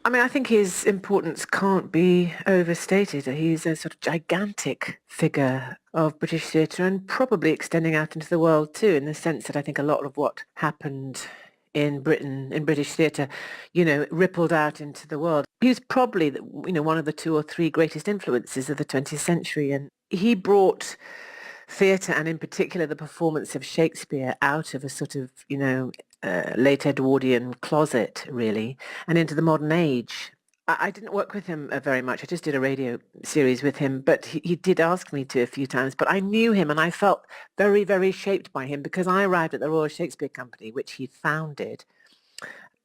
I mean, I think his importance can't be overstated. He's a sort of gigantic figure of British theatre and probably extending out into the world too, in the sense that I think a lot of what happened in Britain, in British theatre, rippled out into the world. He was probably, one of the two or three greatest influences of the 20th century, and he brought theatre and in particular the performance of Shakespeare out of a sort of, late Edwardian closet, really, and into the modern age. I didn't work with him very much. I just did a radio series with him, but he did ask me to a few times. But I knew him and I felt very, very shaped by him because I arrived at the Royal Shakespeare Company, which he founded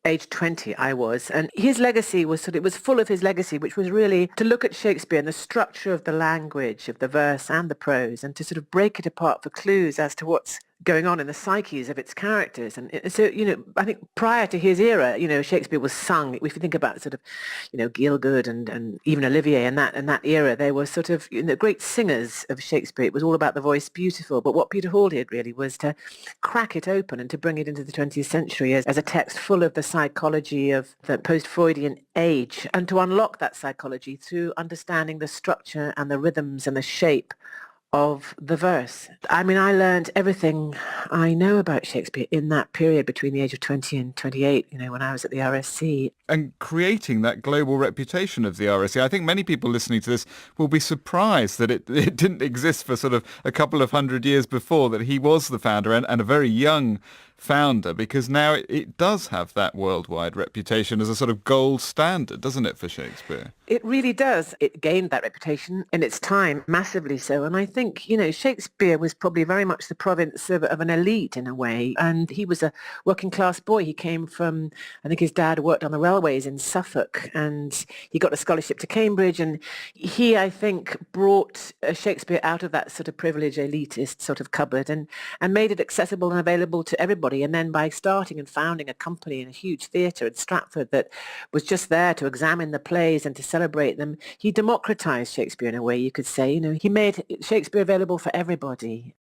age 20 I was, and his legacy was it was full of his legacy, which was really to look at Shakespeare and the structure of the language, of the verse and the prose, and to sort of break it apart for clues as to what's going on in the psyches of its characters. And so, I think prior to his era, Shakespeare was sung. If you think about sort of, Gielgud and even Olivier and that era, they were sort of, great singers of Shakespeare. It was all about the voice beautiful. But what Peter Hall did really was to crack it open and to bring it into the 20th century as a text full of the psychology of the post-Freudian age, and to unlock that psychology through understanding the structure and the rhythms and the shape of the verse. I mean, I learned everything I know about Shakespeare in that period between the age of 20 and 28, when I was at the RSC. And creating that global reputation of the RSC. I think many people listening to this will be surprised that it didn't exist for sort of a couple of hundred years before, that he was the founder and a very young founder, because now it does have that worldwide reputation as a sort of gold standard, doesn't it, for Shakespeare? It really does. It gained that reputation in its time, massively so. And I think, Shakespeare was probably very much the province of an elite in a way. And he was a working class boy. He came from, I think his dad worked on the railways in Suffolk, and he got a scholarship to Cambridge. And he, I think, brought Shakespeare out of that sort of privileged elitist sort of cupboard and made it accessible and available to everybody. And then by starting and founding a company in a huge theatre in Stratford that was just there to examine the plays and to celebrate them, he democratized Shakespeare in a way, you could say. He made Shakespeare available for everybody.